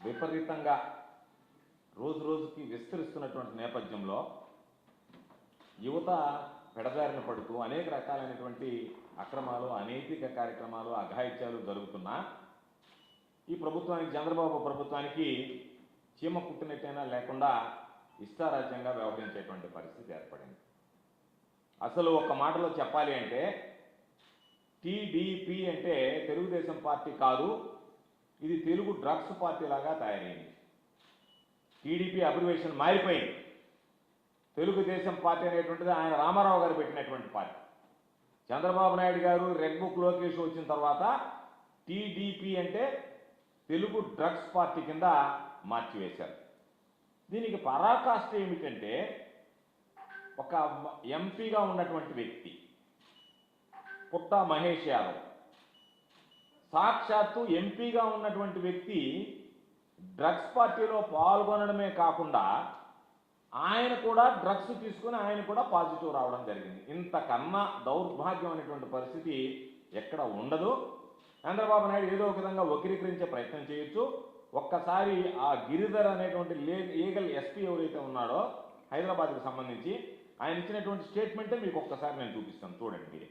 విపరీతంగా రోజు రోజుకి విస్తరిస్తున్నటువంటి నేపథ్యంలో యువత పెడదారిన పడుతూ అనేక రకాలైనటువంటి అక్రమాలు, అనైతిక కార్యక్రమాలు, అఘాయిత్యాలు జరుగుతున్నా ఈ ప్రభుత్వానికి, చంద్రబాబు ప్రభుత్వానికి చీమ కుట్టినట్టైనా లేకుండా ఇష్టారాజ్యంగా వ్యవహరించేటువంటి పరిస్థితి ఏర్పడింది. అసలు ఒక మాటలో చెప్పాలి అంటే టీడీపీ అంటే తెలుగుదేశం పార్టీ కాదు, ఇది తెలుగు డ్రగ్స్ పార్టీ లాగా తయారైంది. టీడీపీ అబ్రివేషన్ మారిపోయింది. తెలుగుదేశం పార్టీ అనేటువంటిది ఆయన రామారావు గారు పెట్టినటువంటి పార్టీ. చంద్రబాబు నాయుడు గారు రెడ్ బుక్ లోకేష్ వచ్చిన తర్వాత టీడీపీ అంటే తెలుగు డ్రగ్స్ పార్టీ కింద మార్చివేశారు. దీనికి పరాకాష్ట ఏమిటంటే ఒక ఎంపీగా ఉన్నటువంటి వ్యక్తి పుట్ట మహేష్ యాదవ్, సాక్షాత్తు ఎంపీగా ఉన్నటువంటి వ్యక్తి డ్రగ్స్ పార్టీలో పాల్గొనడమే కాకుండా ఆయన కూడా డ్రగ్స్ తీసుకుని ఆయన కూడా పాజిటివ్ రావడం జరిగింది. ఇంతకన్నా దౌర్భాగ్యం అనేటువంటి పరిస్థితి ఎక్కడ ఉండదు. చంద్రబాబు నాయుడు ఏదో ఒక విధంగా వక్రీకరించే ప్రయత్నం చేయొచ్చు. ఒక్కసారి ఆ గిరిధర్ అనేటువంటి లీగల్ ఎస్పీ ఎవరైతే ఉన్నాడో హైదరాబాద్కి సంబంధించి ఆయన ఇచ్చినటువంటి స్టేట్మెంటే మీకు ఒక్కసారి నేను చూపిస్తాను, చూడండి మీరే.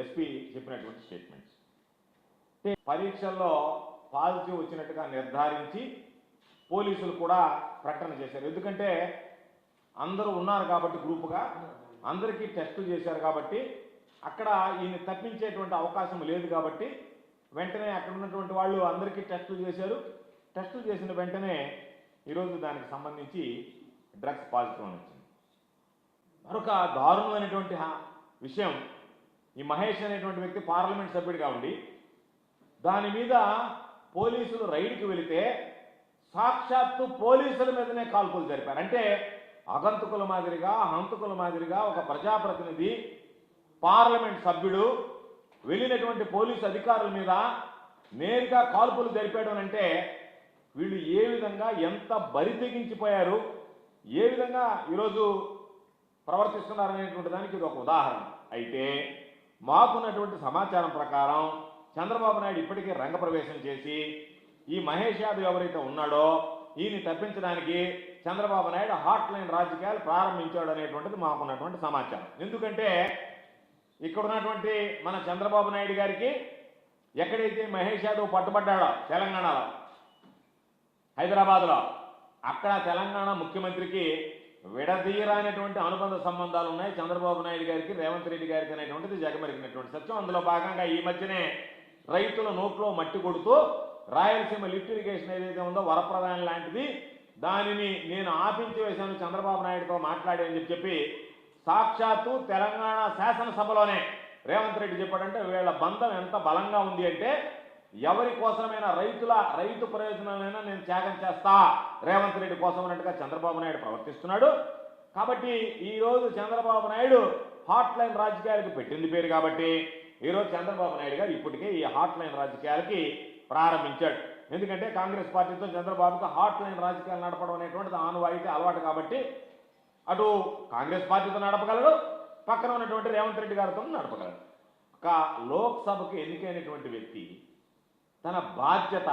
ఎస్పీ చెప్పినటువంటి స్టేట్మెంట్స్ పరీక్షల్లో పాజిటివ్ వచ్చినట్టుగా నిర్ధారించి పోలీసులు కూడా ప్రకటన చేశారు. ఎందుకంటే అందరూ ఉన్నారు కాబట్టి గ్రూపుగా అందరికీ టెస్టులు చేశారు కాబట్టి అక్కడ ఈయన తప్పించేటువంటి అవకాశం లేదు కాబట్టి వెంటనే అక్కడ ఉన్నటువంటి వాళ్ళు అందరికీ టెస్టులు చేశారు. టెస్టులు చేసిన వెంటనే ఈరోజు దానికి సంబంధించి డ్రగ్స్ పాజిటివ్ అని వచ్చింది. మరొక దారుణమైనటువంటి విషయం, ఈ మహేష్ అనేటువంటి వ్యక్తి పార్లమెంట్ సభ్యుడిగా ఉండి దాని మీద పోలీసులు రైడ్కి వెళితే సాక్షాత్తు పోలీసుల మీదనే కాల్పులు జరిపారు. అంటే అగంతకుల మాదిరిగా, హంతకుల మాదిరిగా ఒక ప్రజాప్రతినిధి, పార్లమెంట్ సభ్యుడు వెళ్ళినటువంటి పోలీసు అధికారుల మీద నేరుగా కాల్పులు జరిపాడు అంటే వీళ్ళు ఏ విధంగా ఎంత బరి తెగించిపోయారు, ఏ విధంగా ఈరోజు ప్రవర్తిస్తున్నారనేటువంటి దానికి ఇది ఒక ఉదాహరణ. అయితే మాకున్నటువంటి సమాచారం ప్రకారం చంద్రబాబు నాయుడు ఇప్పటికే రంగప్రవేశం చేసి ఈ మహేష్ యాదవ్ ఎవరైతే ఉన్నాడో ఈయన్ని తప్పించడానికి చంద్రబాబు నాయుడు హాట్ లైన్ రాజకీయాలు ప్రారంభించాడు అనేటువంటిది మాకున్నటువంటి సమాచారం. ఎందుకంటే ఇక్కడ ఉన్నటువంటి మన చంద్రబాబు నాయుడు గారికి ఎక్కడైతే మహేష్ యాదవ్ పట్టుబడ్డాడో తెలంగాణలో, హైదరాబాద్లో, అక్కడ తెలంగాణ ముఖ్యమంత్రికి విడదీయరానటువంటి అనుబంధ సంబంధాలు ఉన్నాయి చంద్రబాబు నాయుడు గారికి, రేవంత్ రెడ్డి గారికి అనేటువంటిది జగమెరిగినటువంటి సత్యం. అందులో భాగంగా ఈ మధ్యనే రైతుల నోట్లో మట్టి కొడుతూ రాయలసీమ లిఫ్ట్ ఇరిగేషన్ ఏదైతే ఉందో వరప్రదాయం లాంటిది, దానిని నేను ఆపించి వేశాను చంద్రబాబు నాయుడుతో మాట్లాడి అని చెప్పి సాక్షాత్తు తెలంగాణ శాసనసభలోనే రేవంత్ రెడ్డి చెప్పాడంటే వీళ్ళ బంధం ఎంత బలంగా ఉంది అంటే ఎవరి కోసమైనా రైతు ప్రయోజనాలైనా నేను త్యాగం చేస్తా రేవంత్ రెడ్డి కోసం అన్నట్టుగా చంద్రబాబు నాయుడు ప్రవర్తిస్తున్నాడు. కాబట్టి ఈరోజు చంద్రబాబు నాయుడు హాట్ లైన్ రాజకీయాలకు పెట్టింది పేరు కాబట్టి ఈరోజు చంద్రబాబు నాయుడు గారు ఇప్పటికే ఈ హాట్ లైన్ రాజకీయాలకి ప్రారంభించాడు. ఎందుకంటే కాంగ్రెస్ పార్టీతో చంద్రబాబుకు హాట్ లైన్ రాజకీయాలు నడపడం అనేటువంటిది ఆనవాయితీ అలవాటు కాబట్టి అటు కాంగ్రెస్ పార్టీతో నడపగలడు, పక్కన ఉన్నటువంటి రేవంత్ రెడ్డి గారితో నడపగలడు. ఒక లోక్సభకు ఎన్నికైనటువంటి వ్యక్తి తన బాధ్యత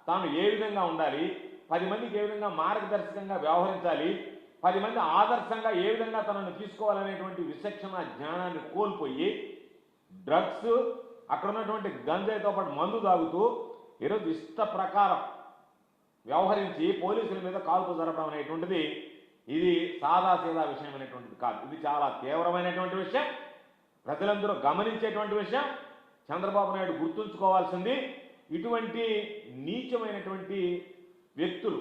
తాను ఏ విధంగా ఉండాలి, 10 మందికి ఏ విధంగా మార్గదర్శకంగా వ్యవహరించాలి, 10 మంది ఆదర్శంగా ఏ విధంగా తనను తీసుకోవాలనేటువంటి విచక్షణ జ్ఞానాన్ని కోల్పోయి డ్రగ్స్, అక్కడ ఉన్నటువంటి గంజాయితో పాటు మందు తాగుతూ ఈరోజు ఇష్ట ప్రకారం వ్యవహరించి పోలీసుల మీద కాల్పు జరపడం అనేటువంటిది ఇది సాదాసీదా విషయం అనేటువంటిది కాదు. ఇది చాలా తీవ్రమైనటువంటి విషయం, ప్రజలందరూ గమనించేటువంటి విషయం. చంద్రబాబు నాయుడు గుర్తుంచుకోవాల్సింది ఇటువంటి నీచమైనటువంటి వ్యక్తులు,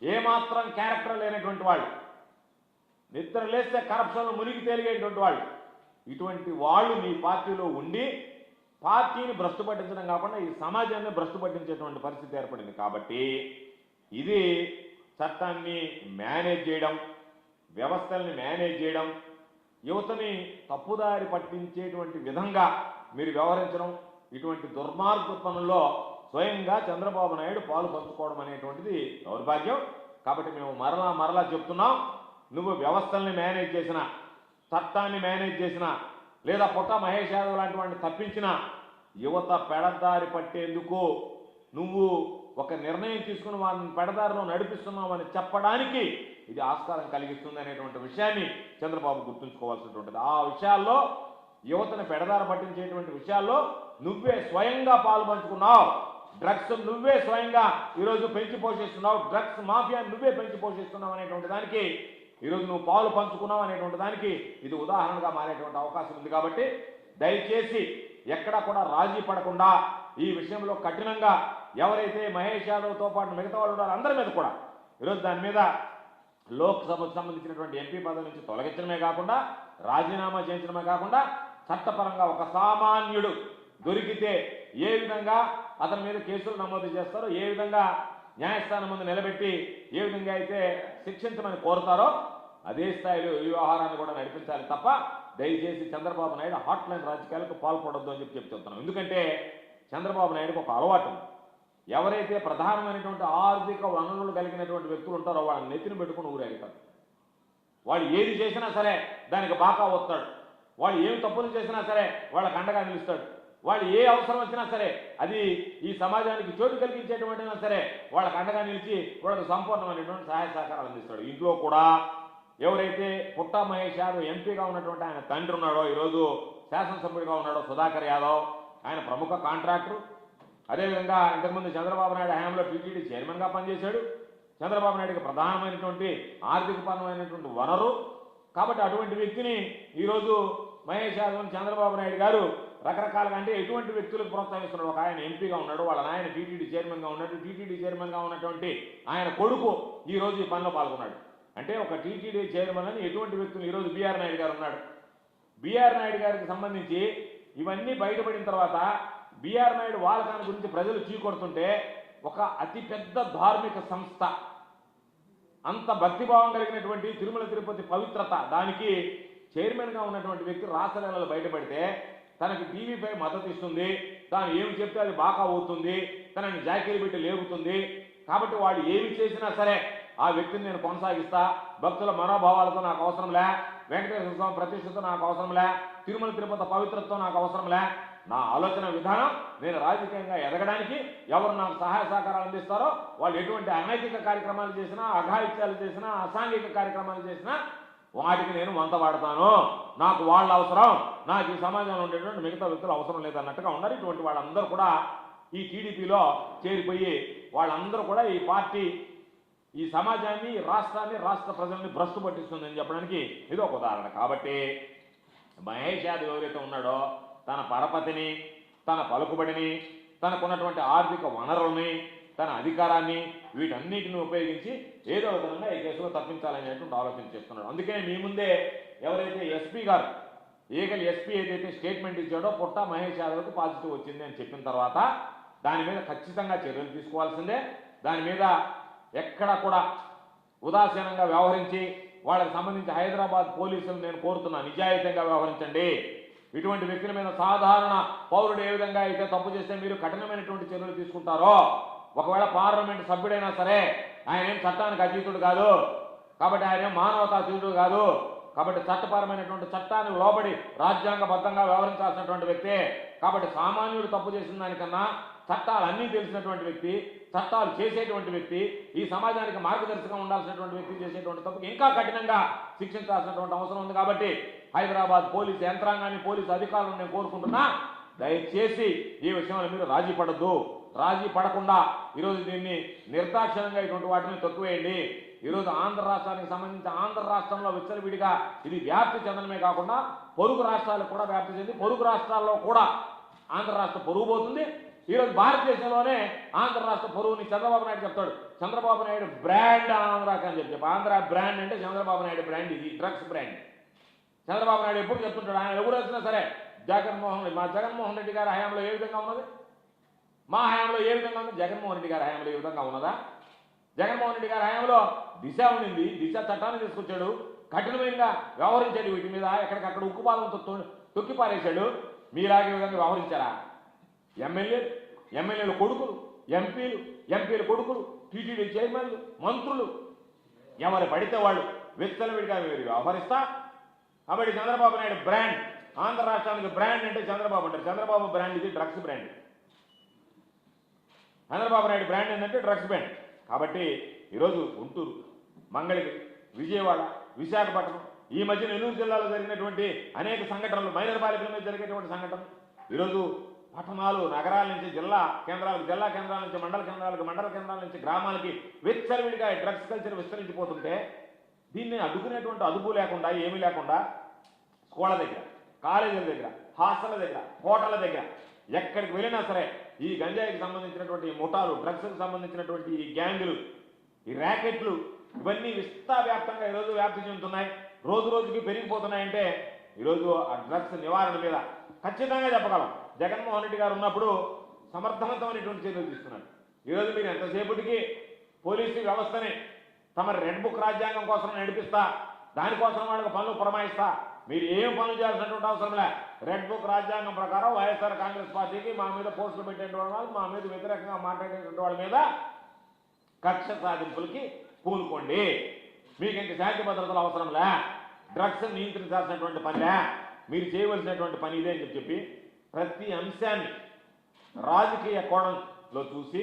ఏమాత్రం క్యారెక్టర్ లేనటువంటి వాళ్ళు, నిద్ర లేస్తే కరప్షన్లో మునిగి తేలిగేటువంటి వాళ్ళు, ఇటువంటి వాళ్ళు మీ పార్టీలో ఉండి పార్టీని భ్రష్టు పట్టించడం కాకుండా ఈ సమాజాన్ని భ్రష్టు పట్టించేటువంటి పరిస్థితి ఏర్పడింది. కాబట్టి ఇది చట్టాన్ని మేనేజ్ చేయడం, వ్యవస్థల్ని మేనేజ్ చేయడం, యువతని తప్పుదారి పట్టించేటువంటి విధంగా మీరు వ్యవహరించడం, ఇటువంటి దుర్మార్గ పనుల్లో స్వయంగా చంద్రబాబు నాయుడు పాలు పంచుకోవడం అనేటువంటిది దౌర్భాగ్యం. కాబట్టి మేము మరలా చెప్తున్నాం, నువ్వు వ్యవస్థల్ని మేనేజ్ చేసిన చట్టాన్ని మేనేజ్ చేసిన లేదా పుట్ట మహేష్ యాదవ్ లాంటి వాడిని తప్పించిన యువత పెడదారి పట్టేందుకు నువ్వు ఒక నిర్ణయం తీసుకుని వాళ్ళని పెడదారిలో నడిపిస్తున్నావని చెప్పడానికి ఇది ఆస్కారం కలిగిస్తుంది అనేటువంటి విషయాన్ని చంద్రబాబు గుర్తుంచుకోవాల్సినటువంటిది. ఆ విషయాల్లో యువతను పెడదారి పట్టించేటువంటి విషయాల్లో నువ్వే స్వయంగా పాలు పంచుకున్నావు. డ్రగ్స్ నువ్వే స్వయంగా ఈరోజు పెంచి పోషిస్తున్నావు. డ్రగ్స్ మాఫియా నువ్వే పెంచి పోషిస్తున్నావు అనేటువంటి దానికి ఈరోజు నువ్వు పాలు పంచుకున్నావు అనేటువంటి దానికి ఇది ఉదాహరణగా మారేటువంటి అవకాశం ఉంది. కాబట్టి దయచేసి ఎక్కడా కూడా రాజీ పడకుండా ఈ విషయంలో కఠినంగా ఎవరైతే మహేష్ యాదవ్తో పాటు మిగతా వాళ్ళు ఉన్నారో అందరి మీద కూడా ఈరోజు దాని మీద లోక్సభకు సంబంధించినటువంటి ఎంపీ పదవి నుంచి తొలగించడమే కాకుండా రాజీనామా చేయించడమే కాకుండా చట్టపరంగా ఒక సామాన్యుడు దొరికితే ఏ విధంగా అతని మీద కేసులు నమోదు చేస్తారో, ఏ విధంగా న్యాయస్థానం ముందు నిలబెట్టి ఏ విధంగా అయితే శిక్షించమని కోరుతారో అదే స్థాయిలో ఈ వ్యవహారాన్ని కూడా నడిపించాలి తప్ప దయచేసి చంద్రబాబు నాయుడు హాట్లైన్ రాజకీయాలకు పాల్పడొద్దు అని చెప్పి చెప్తున్నాం. ఎందుకంటే చంద్రబాబు నాయుడుకు ఒక అలవాటు. ఎవరైతే ప్రధానమైనటువంటి ఆర్థిక వనరులు కలిగినటువంటి వ్యక్తులు ఉంటారో వాళ్ళని నెత్తిని పెట్టుకుని ఊరేగుతారు. వాళ్ళు ఏది చేసినా సరే దానికి బాకా వస్తాడు. వాళ్ళు ఏం తప్పులు చేసినా సరే వాళ్ళకి అండగా నిలుస్తాడు. వాళ్ళు ఏ అవసరం వచ్చినా సరే అది ఈ సమాజానికి చోటు కలిగించేటువంటినా సరే వాళ్ళకి అండగా నిలిచి వాళ్ళకి సంపూర్ణమైనటువంటి సహాయ సహకారాలు అందిస్తాడు. ఇంట్లో కూడా ఎవరైతే పుట్ట మహేష్ యాదవ్ ఎంపీగా ఉన్నటువంటి ఆయన తండ్రి ఉన్నాడో, ఈరోజు శాసనసభ్యుడిగా ఉన్నాడో సుధాకర్ యాదవ్, ఆయన ప్రముఖ కాంట్రాక్టర్. అదేవిధంగా ఇంతకుముందు చంద్రబాబు నాయుడు హయాంలో టీటీడీ చైర్మన్గా పనిచేశాడు. చంద్రబాబు నాయుడుకి ప్రధానమైనటువంటి ఆర్థికపరమైనటువంటి వనరు. కాబట్టి అటువంటి వ్యక్తిని ఈరోజు మహేష్ యాదవ్ చంద్రబాబు నాయుడు గారు రకరకాలుగా అంటే ఎటువంటి వ్యక్తులకు ప్రోత్సహిస్తున్నాడు. ఒక ఆయన ఎంపీగా ఉన్నాడు, వాళ్ళ నాయన టీటీడీ చైర్మన్గా ఉన్నాడు. టీటీడీ చైర్మన్గా ఉన్నటువంటి ఆయన కొడుకు ఈరోజు ఈ పనిలో పాల్గొన్నాడు. అంటే ఒక టీటీడీ చైర్మన్ అని ఎటువంటి వ్యక్తులు ఈరోజు బీఆర్ నాయుడు గారు ఉన్నాడు. బీఆర్ నాయుడు గారికి సంబంధించి ఇవన్నీ బయటపడిన తర్వాత బీఆర్ నాయుడు వాలకాన్ని గురించి ప్రజలు చీకొడుతుంటే ఒక అతిపెద్ద ధార్మిక సంస్థ, అంత భక్తిభావం కలిగినటువంటి తిరుమల తిరుపతి పవిత్రత, దానికి చైర్మన్గా ఉన్నటువంటి వ్యక్తి రాసలీలలు బయటపడితే తనకి టీవీపై మద్దతు ఇస్తుంది, తాను ఏమి చెప్తే అది బాగా అవుతుంది, తనని జాకీలు పెట్టి లేపుతుంది. కాబట్టి వాళ్ళు ఏమి చేసినా సరే ఆ వ్యక్తిని నేను కొనసాగిస్తా, భక్తుల మనోభావాలతో నాకు అవసరంలే, వెంకటేశ్వర స్వామి ప్రతిష్టతో నాకు అవసరంలే, తిరుమల తిరుపతి పవిత్రతతో నాకు అవసరంలే, నా ఆలోచన విధానం నేను రాజకీయంగా ఎదగడానికి ఎవరు నాకు సహాయ సహకారాలు అందిస్తారో వాళ్ళు ఎటువంటి అనైతిక కార్యక్రమాలు చేసినా, అఘాయిత్యాలు చేసినా, అసాంఘిక కార్యక్రమాలు చేసినా వాటికి నేను వంత వాడతాను. నాకు వాళ్ళ అవసరం, నాకు ఈ సమాజంలో ఉండేటువంటి మిగతా వ్యక్తులు అవసరం లేదన్నట్టుగా ఉన్నారు. ఇటువంటి వాళ్ళందరూ కూడా ఈ టీడీపీలో చేరిపోయి వాళ్ళందరూ కూడా ఈ పార్టీ ఈ సమాజాన్ని, రాష్ట్రాన్ని, రాష్ట్ర ప్రజల్ని భ్రష్టు పట్టిస్తుందని చెప్పడానికి ఇది ఒక ఉదాహరణ. కాబట్టి మహేష్ యాదవ్ ఎవరైతే ఉన్నాడో తన పరపతిని, తన పలుకుబడిని, తనకున్నటువంటి ఆర్థిక వనరుల్ని, తన అధికారాన్ని వీటన్నిటిని ఉపయోగించి ఏదో విధంగా ఈ కేసులో తప్పించాలనేటువంటి ఆలోచన చేస్తున్నాడు. అందుకే మీ ముందే ఎవరైతే ఎస్పీ గారు, ఏగల్ ఎస్పీ ఏదైతే స్టేట్మెంట్ ఇచ్చాడో పుట్ట మహేష్ యాదవ్కి పాజిటివ్ వచ్చింది అని చెప్పిన తర్వాత దాని మీద ఖచ్చితంగా చర్యలు తీసుకోవాల్సిందే. దాని మీద ఎక్కడ కూడా ఉదాసీనంగా వ్యవహరించి వాళ్ళకి సంబంధించి హైదరాబాద్ పోలీసులు నేను కోరుతున్నా, నిజాయితీగా వ్యవహరించండి. ఇటువంటి వ్యక్తుల మీద సాధారణ పౌరుడు ఏ విధంగా అయితే తప్పు చేస్తే మీరు కఠినమైనటువంటి చర్యలు తీసుకుంటారో, ఒకవేళ పార్లమెంట్ సభ్యుడైనా సరే ఆయన ఏం చట్టానికి అతీతుడు కాదు, కాబట్టి ఆయన ఏం మానవతాతీతుడు కాదు, కాబట్టి చట్టపరమైనటువంటి చట్టానికి లోబడి రాజ్యాంగబద్ధంగా వ్యవహరించాల్సినటువంటి వ్యక్తి. కాబట్టి సామాన్యుడు తప్పు చేసిన దానికన్నా చట్టాలు అన్నీ తెలిసినటువంటి వ్యక్తి, చట్టాలు చేసేటువంటి వ్యక్తి, ఈ సమాజానికి మార్గదర్శకంగా ఉండాల్సినటువంటి వ్యక్తి చేసేటువంటి తప్పుకి ఇంకా కఠినంగా శిక్షించాల్సినటువంటి అవసరం ఉంది. కాబట్టి హైదరాబాద్ పోలీసు యంత్రాంగాన్ని, పోలీసు అధికారులను నేను కోరుకుంటున్నా, దయచేసి ఈ విషయంలో మీరు రాజీ పడద్దు. రాజీ పడకుండా ఈరోజు దీన్ని నిర్దాక్షిణంగా ఇటువంటి వాటిని తొక్కువేయండి. ఈరోజు ఆంధ్ర రాష్ట్రానికి సంబంధించి ఆంధ్ర రాష్ట్రంలో విచ్చలవిడిగా ఇది వ్యాప్తి చెందడమే కాకుండా పొరుగు రాష్ట్రాలకు కూడా వ్యాప్తి చెంది పొరుగు రాష్ట్రాల్లో కూడా ఆంధ్ర రాష్ట్ర పొరుగు పోతుంది. ఈరోజు భారతదేశంలోనే ఆంధ్ర రాష్ట్ర పొరుగుని చంద్రబాబు నాయుడు చెప్తాడు. చంద్రబాబు నాయుడు బ్రాండ్ ఆంధ్రాకి అని చెప్పి, ఆంధ్ర బ్రాండ్ అంటే చంద్రబాబు నాయుడు బ్రాండ్, ఇది డ్రగ్స్ బ్రాండ్. చంద్రబాబు నాయుడు ఎప్పుడు చెప్తుంటాడు, ఆయన ఎవరు వచ్చినా సరే మా జగన్మోహన్ రెడ్డి గారి హయాంలో ఏ విధంగా ఉన్నది, మా హయాంలో ఏ విధంగా ఉంది, జగన్మోహన్ రెడ్డి గారి హయాంలో ఏ విధంగా ఉన్నదా? జగన్మోహన్ రెడ్డి గారి హయాంలో దిశ ఉండింది, దిశ చట్టాన్ని తీసుకొచ్చాడు, కఠినమైనగా వ్యవహరించాడు, వీటి మీద ఎక్కడికక్కడ ఉక్కుపాదంతో తొక్కి పారేశాడు. మీలాగే విధంగా వ్యవహరించారా? ఎమ్మెల్యేలు కొడుకులు, ఎంపీల కొడుకులు, టీటీడీ చైర్మన్లు, మంత్రులు ఎవరు పడితే వాళ్ళు విచ్చలవిడిగా వ్యవహరిస్తా కాబట్టి చంద్రబాబు నాయుడు బ్రాండ్, ఆంధ్ర రాష్ట్రానికి బ్రాండ్ అంటే చంద్రబాబు అంటారు. చంద్రబాబు బ్రాండ్ ఇది drugs brand. Chandrababu Naidu brand ఏంటంటే డ్రగ్స్ బ్రాండ్. కాబట్టి ఈరోజు గుంటూరు, మంగళగిరి, విజయవాడ, విశాఖపట్నం, ఈ మధ్య నెల్లూరు జిల్లాలో జరిగినటువంటి అనేక సంఘటనలు, మైనర్ బాలికల మీద జరిగేటువంటి సంఘటనలు, ఈరోజు పట్టణాలు, నగరాల నుంచి జిల్లా కేంద్రాలకు, జిల్లా కేంద్రాల నుంచి మండల కేంద్రాలకు, మండల కేంద్రాల నుంచి గ్రామాలకి విచ్చలవిడిగా డ్రగ్స్ కల్చర్ విస్తరించిపోతుంటే దీన్ని అడ్డుకునేటువంటి అదుపు లేకుండా, ఏమీ లేకుండా స్కూళ్ళ దగ్గర, కాలేజీల దగ్గర, హాస్టళ్ళ దగ్గర, హోటళ్ళ దగ్గర ఎక్కడికి వెళ్ళినా సరే ఈ గంజాయికి సంబంధించినటువంటి ముఠాలు, డ్రగ్స్కి సంబంధించినటువంటి ఈ గ్యాంగులు, ఈ ర్యాకెట్లు ఇవన్నీ విస్తావ్యాప్తంగా ఈరోజు వ్యాప్తి చెందుతున్నాయి. రోజు రోజుకి పెరిగిపోతున్నాయంటే ఈరోజు ఆ డ్రగ్స్ నివారణ మీద ఖచ్చితంగా చెప్పగలం. జగన్మోహన్ రెడ్డి గారు ఉన్నప్పుడు సమర్థవంతమైనటువంటి చర్యలు తీసుకున్నారు. ఈరోజు మీరు ఎంతసేపటికి పోలీసు వ్యవస్థని తమ రెడ్ బుక్ రాజ్యాంగం కోసం నడిపిస్తా, దానికోసం వాళ్ళకి పనులు పురమాయిస్తా, మీరు ఏం పనులు చేయాల్సినటువంటి అవసరం లే. రెడ్ బుక్ రాజ్యాంగం ప్రకారం వైఎస్ఆర్ కాంగ్రెస్ పార్టీకి మా మీద పోస్టులు పెట్టేటువంటి వాళ్ళు, మా మీద వ్యతిరేకంగా మాట్లాడేటువంటి వాళ్ళ మీద కక్ష సాధింపులకి పూనుకోండి. మీకు ఇంక శాంతి భద్రతలు అవసరంలే, డ్రగ్స్ నియంత్రించాల్సినటువంటి పనిలే, మీరు చేయవలసినటువంటి పని ఇదే అని చెప్పి ప్రతి అంశాన్ని రాజకీయ కోణంలో చూసి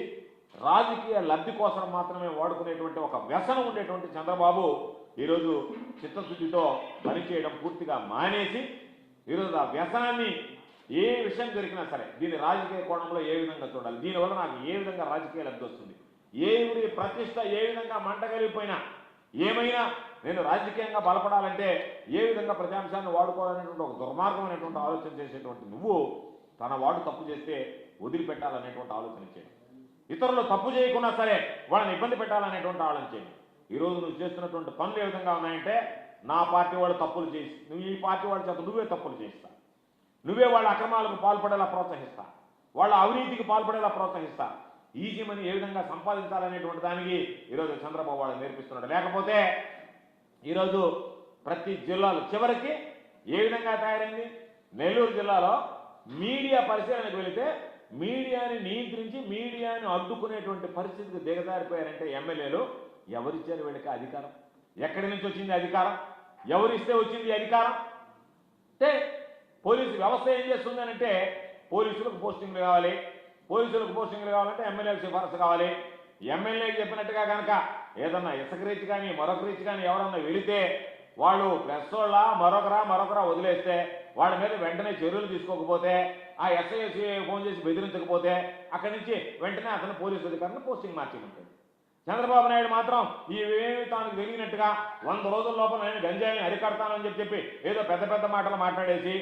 రాజకీయ లబ్ధి కోసం మాత్రమే వాడుకునేటువంటి ఒక వ్యసనం ఉండేటువంటి చంద్రబాబు ఈరోజు చిత్తశుద్ధితో పనిచేయడం పూర్తిగా మానేసి ఈరోజు ఆ వ్యసనాన్ని ఏ విషయం దొరికినా సరే దీన్ని రాజకీయ కోణంలో ఏ విధంగా చూడాలి, దీనివల్ల నాకు ఏ విధంగా రాజకీయ లబ్ధి వస్తుంది, ఏ ఊరి ప్రతిష్ట ఏ విధంగా మంటగలిగిపోయినా, ఏమైనా నేను రాజకీయంగా బలపడాలంటే ఏ విధంగా ప్రజాంశాన్ని వాడుకోవాలనేటువంటి ఒక దుర్మార్గమైనటువంటి ఆలోచన చేసేటువంటి నువ్వు తన వాడు తప్పు చేస్తే వదిలిపెట్టాలనేటువంటి ఆలోచన చేయడం, ఇతరులు తప్పు చేయకున్నా సరే వాళ్ళని ఇబ్బంది పెట్టాలనేటువంటి ఆలోచన చేయడం. ఈరోజు నువ్వు చేస్తున్నటువంటి పనులు ఏ విధంగా ఉన్నాయంటే నా పార్టీ వాళ్ళు తప్పులు చేసి, నువ్వు ఈ పార్టీ వాళ్ళ చేత నువ్వే తప్పులు చేయిస్తా, నువ్వే వాళ్ళ అక్రమాలకు పాల్పడేలా ప్రోత్సహిస్తా, వాళ్ళ అవినీతికి పాల్పడేలా ప్రోత్సహిస్తా, ఈజీ మనీ ఏ విధంగా సంపాదించాలనేటువంటి దానికి ఈరోజు చంద్రబాబు వాళ్ళు నేర్పిస్తున్నాడు. లేకపోతే ఈరోజు ప్రతి జిల్లాలో చివరికి ఏ విధంగా తయారైంది, నెల్లూరు జిల్లాలో మీడియా పరిశీలనకు వెళితే మీడియాని నియంత్రించి మీడియాని అడ్డుకునేటువంటి పరిస్థితికి దిగజారిపోయారంటే ఎమ్మెల్యేలు. ఎవరిచ్చారు వీళ్ళకి అధికారం? ఎక్కడి నుంచి వచ్చింది అధికారం? ఎవరిస్తే వచ్చింది అధికారం? అంటే పోలీసు వ్యవస్థ ఏం చేస్తుంది అంటే పోలీసులకు పోస్టింగ్లు కావాలి, పోలీసులకు పోస్టింగ్లు కావాలంటే ఎమ్మెల్యేలకు సిఫారసు కావాలి. ఎమ్మెల్యేకి చెప్పినట్టుగా కనుక ఏదన్నా ఇసుక రీచ్ కానీ మరొక రీచ్ కానీ ఎవరన్నా వెళితే వాళ్ళు ప్రెస్ వాళ్ళ మరొకరా వదిలేస్తే వాళ్ళ మీద వెంటనే చర్యలు తీసుకోకపోతే, ఆ ఎస్ఐ ఫోన్ చేసి బెదిరించకపోతే అక్కడి నుంచి వెంటనే అతను పోలీసు అధికారులను పోస్టింగ్ మార్చేయమంటాడు. చంద్రబాబు నాయుడు మాత్రం ఇవేమి తాను తెలియనట్టుగా 100 రోజుల లోపల నేను గంజాయిని అరికడతానని చెప్పి ఏదో పెద్ద పెద్ద మాటలు మాట్లాడేసి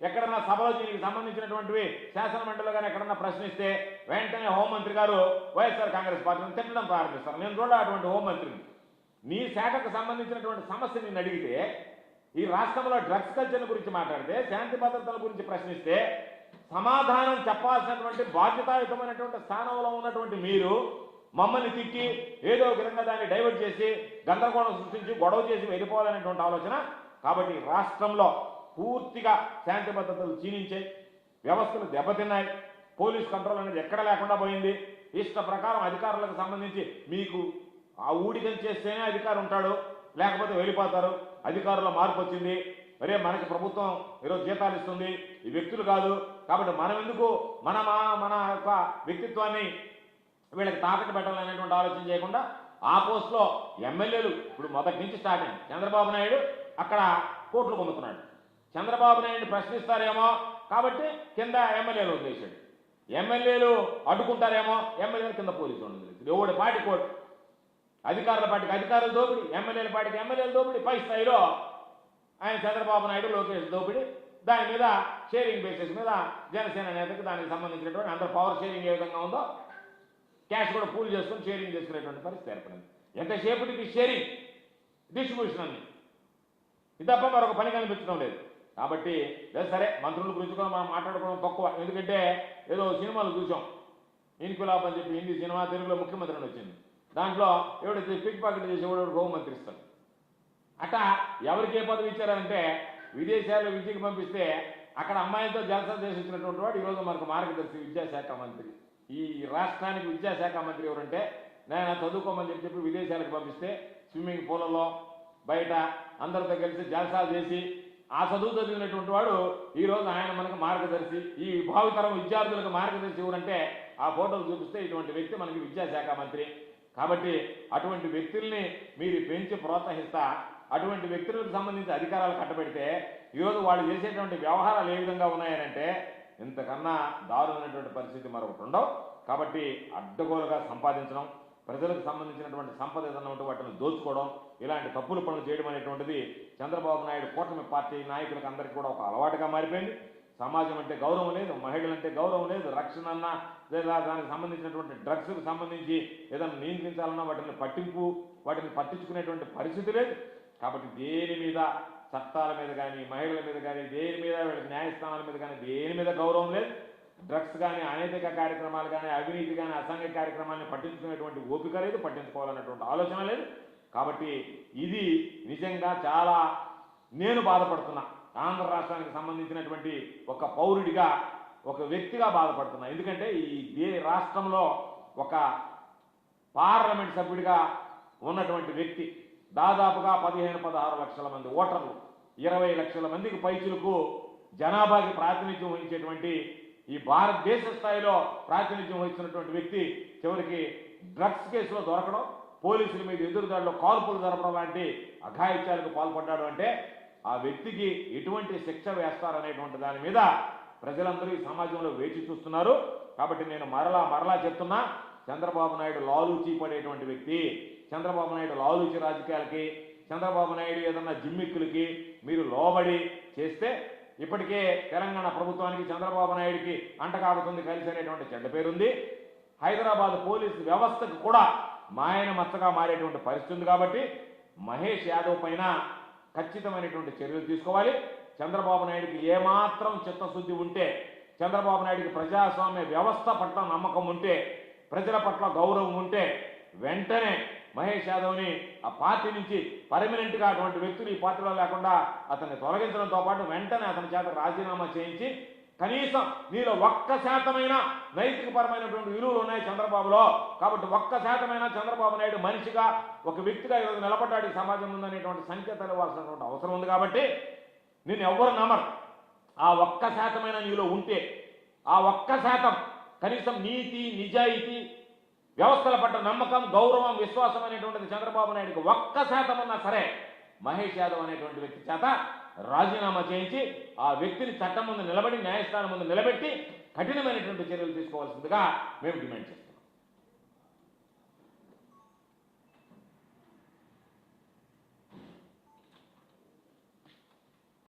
ఎక్కడన్నా సభలో దీనికి సంబంధించినటువంటివి శాసనమండలిలో కానీ ఎక్కడన్నా ప్రశ్నిస్తే వెంటనే హోంమంత్రి గారు వైఎస్ఆర్ కాంగ్రెస్ పార్టీని తిట్టడం ప్రారంభిస్తారు. నేను చూడ అటువంటి హోంమంత్రిని. నీ శాఖకు సంబంధించినటువంటి సమస్య నేను అడిగితే, ఈ రాష్ట్రంలో డ్రగ్స్ కల్చర్ గురించి మాట్లాడితే, శాంతి భద్రతల గురించి ప్రశ్నిస్తే సమాధానం చెప్పాల్సినటువంటి బాధ్యతాయుతమైనటువంటి స్థానంలో ఉన్నటువంటి మీరు మమ్మల్ని తిట్టి ఏదో ఒక విధంగా దాన్ని డైవర్ట్ చేసి గందరగోళం సృష్టించి గొడవ చేసి వెళ్ళిపోవాలనేటువంటి ఆలోచన. కాబట్టి రాష్ట్రంలో పూర్తిగా శాంతి భద్రతలు క్షీణించాయి, వ్యవస్థలు దెబ్బతిన్నాయి, పోలీస్ కంట్రోల్ అనేది ఎక్కడ లేకుండా పోయింది. ఇష్ట ప్రకారం అధికారులకు సంబంధించి మీకు ఆ ఊడికం చేస్తేనే అధికారం ఉంటాడు, లేకపోతే వెళ్ళిపోతారు. అధికారుల మార్పు వచ్చింది, మరే మనకి ప్రభుత్వం ఈరోజు జీతాలు ఇస్తుంది, ఈ వ్యక్తులు కాదు. కాబట్టి మనం ఎందుకు మన యొక్క వ్యక్తిత్వాన్ని వీళ్ళకి తాకట్టు పెట్టాలనేటువంటి ఆలోచన చేయకుండా ఆ పోస్ట్లో ఎమ్మెల్యేలు ఇప్పుడు మొదటి నుంచి స్టార్ట్ అయింది. చంద్రబాబు నాయుడు అక్కడ కోట్లు పొందుతున్నాడు. చంద్రబాబు నాయుడు ప్రశ్నిస్తారేమో కాబట్టి కింద ఎమ్మెల్యేలు వదిలేశాడు. ఎమ్మెల్యేలు అడ్డుకుంటారేమో ఎమ్మెల్యేలు కింద పోలీసులు వదిలేశాడు. ఎవడి పాటి కోర్టు, అధికారుల పార్టీకి అధికారుల దోపిడీ, ఎమ్మెల్యేల పార్టీకి ఎమ్మెల్యేల దోపిడీ, పై స్థాయిలో ఆయన చంద్రబాబు నాయుడు లోకేష్ దోపిడీ. దాని మీద షేరింగ్ బేసిస్ మీద జనసేన నేతకి దానికి సంబంధించినటువంటి అందరూ పవర్ షేరింగ్ ఏ విధంగా ఉందో క్యాష్ కూడా పూల్ చేసుకొని షేరింగ్ చేసుకునేటువంటి పరిస్థితి ఏర్పడింది. ఎంతసేపటికి షేరింగ్, డిస్ట్రిబ్యూషన్ అన్ని, ఇది తప్ప మరొక పని కనిపించడం లేదు. కాబట్టి సరే మంత్రుల గురించి కూడా మనం మాట్లాడుకోవడం తక్కువ. ఎందుకంటే ఏదో సినిమాలు చూసాం, ఇన్కులాబ్ అని చెప్పి హిందీ సినిమా, తెలుగులో ముఖ్యమంత్రి అని వచ్చింది. దాంట్లో ఎవడైతే పిక్ పాకెట్ చేసి ఎవడో హోంమంత్రి ఇస్తాడు. అట్లా ఎవరికి ఏ పదవి ఇచ్చారంటే విదేశాల్లో విద్యకు పంపిస్తే అక్కడ అమ్మాయిలతో జలసా చేసి వచ్చినటువంటి వాడు ఈరోజు మనకు మార్గదర్శి విద్యాశాఖ మంత్రి. ఈ రాష్ట్రానికి విద్యాశాఖ మంత్రి ఎవరంటే నేను చదువుకోమని చెప్పి విదేశాలకు పంపిస్తే స్విమ్మింగ్ పూలలో బయట అందరితో కలిసి జలసాలు చేసి ఆ చదువు చదివినటువంటి వాడు ఈరోజు ఆయన మనకు మార్గదర్శి, ఈ భావితరం విద్యార్థులకు మార్గదర్శి ఎవరంటే ఆ ఫోటోలు చూపిస్తే ఇటువంటి వ్యక్తి మనకి విద్యాశాఖ మంత్రి. కాబట్టి అటువంటి వ్యక్తుల్ని మీరు పెంచి ప్రోత్సహిస్తా అటువంటి వ్యక్తులకు సంబంధించి అధికారాలు కట్టబెడితే ఈరోజు వాళ్ళు చేసేటువంటి వ్యవహారాలు ఏ విధంగా ఉన్నాయనంటే ఇంతకన్నా దారుణమైనటువంటి పరిస్థితి మరొకటి ఉండవు. కాబట్టి అడ్డగోలుగా సంపాదించడం, ప్రజలకు సంబంధించినటువంటి సంపద ఏదన్నా ఉంటే వాటిని దోచుకోవడం, ఇలాంటి తప్పులు పనులు చేయడం అనేటువంటిది చంద్రబాబు నాయుడు కూటమి పార్టీ నాయకులకు అందరికీ కూడా ఒక అలవాటుగా మారిపోయింది. సమాజం అంటే గౌరవం లేదు, మహిళలంటే గౌరవం లేదు, రక్షణ అన్నా లేదా దానికి సంబంధించినటువంటి డ్రగ్స్కి సంబంధించి ఏదైనా నియంత్రించాలన్నా వాటిని పట్టించుకునేటువంటి పరిస్థితి లేదు. కాబట్టి దేని మీద చట్టాల మీద కానీ మహిళల మీద కానీ దేని మీద వీళ్ళకి న్యాయస్థానాల మీద కానీ దేని మీద గౌరవం లేదు. డ్రగ్స్ కానీ అనైతిక కార్యక్రమాలు కానీ అవినీతి కానీ అసాంఘిక కార్యక్రమాన్ని పట్టించుకునేటువంటి ఓపిక లేదు, పట్టించుకోవాలన్నటువంటి ఆలోచన లేదు. కాబట్టి ఇది నిజంగా చాలా నేను బాధపడుతున్నా. ఆంధ్ర రాష్ట్రానికి సంబంధించినటువంటి ఒక పౌరుడిగా ఒక వ్యక్తిగా బాధపడుతున్నా. ఎందుకంటే ఈ రాష్ట్రంలో ఒక పార్లమెంట్ సభ్యుడిగా ఉన్నటువంటి వ్యక్తి, దాదాపుగా 15-16 లక్షల మంది ఓటర్లు, 20 లక్షల మందికి పైచులకు జనాభాకి ప్రాతినిధ్యం వహించేటువంటి ఈ భారతదేశ స్థాయిలో ప్రాతినిధ్యం వహిస్తున్నటువంటి వ్యక్తి చివరికి డ్రగ్స్ కేసులో దొరకడం, పోలీసుల మీద ఎదురుదాడిలో కాల్పులు జరపడం లాంటి అఘాయిత్యాలకు పాల్పడ్డాడు అంటే ఆ వ్యక్తికి ఎటువంటి శిక్ష వేస్తారనేటువంటి దాని మీద ప్రజలందరూ ఈ సమాజంలో వేచి చూస్తున్నారు. కాబట్టి నేను మరలా చెప్తున్నా, చంద్రబాబు నాయుడు లాలూచీ పడేటువంటి వ్యక్తి. చంద్రబాబు నాయుడు లాలూచి రాజకీయాలకి, చంద్రబాబు నాయుడు ఏదన్నా జిమ్మిక్కులకి మీరు లోబడి చేస్తే ఇప్పటికే తెలంగాణ ప్రభుత్వానికి చంద్రబాబు నాయుడికి అంటకాగుతుంది కలిసి అనేటువంటి చెడ్డ పేరుంది. హైదరాబాద్ పోలీసు వ్యవస్థకు కూడా మాయన మచ్చగా మారేటువంటి పరిస్థితి ఉంది. కాబట్టి మహేష్ యాదవ్ పైన ఖచ్చితమైనటువంటి చర్యలు తీసుకోవాలి. చంద్రబాబు నాయుడికి ఏమాత్రం చిత్తశుద్ధి ఉంటే, చంద్రబాబు నాయుడికి ప్రజాస్వామ్య వ్యవస్థ పట్ల నమ్మకం ఉంటే, ప్రజల పట్ల గౌరవం ఉంటే వెంటనే మహేష్ యాదవ్ని ఆ పార్టీ నుంచి పర్మనెంట్గా అటువంటి వ్యక్తులు ఈ పార్టీలో లేకుండా అతన్ని తొలగించడంతో పాటు వెంటనే అతని చేత రాజీనామా చేయించి కనీసం నీలో 1% నైతికపరమైనటువంటి విలువలు ఉన్నాయి చంద్రబాబులో. కాబట్టి 1% చంద్రబాబు నాయుడు మనిషిగా ఒక వ్యక్తిగా ఈరోజు నిలబడ్డాడు ఈ సమాజం ఉందనేటువంటి సంకేతాలు ఇవ్వాల్సినటువంటి అవసరం ఉంది. కాబట్టి నేను ఎవ్వరు నమ్మరు. ఆ 1% నీలో ఉంటే, ఆ 1% కనీసం నీతి, నిజాయితీ, వ్యవస్థల పట్ల నమ్మకం, గౌరవం, విశ్వాసం అనేటువంటిది చంద్రబాబు నాయుడికి 1% ఉన్నా సరే మహేష్ యాదవ్ అనేటువంటి వ్యక్తి చేత రాజీనామా చేయించి ఆ వ్యక్తిని చట్టం ముందు నిలబడి న్యాయస్థానం ముందు నిలబెట్టి కఠినమైనటువంటి చర్యలు తీసుకోవాల్సిందిగా మేము డిమాండ్ చేస్తాం.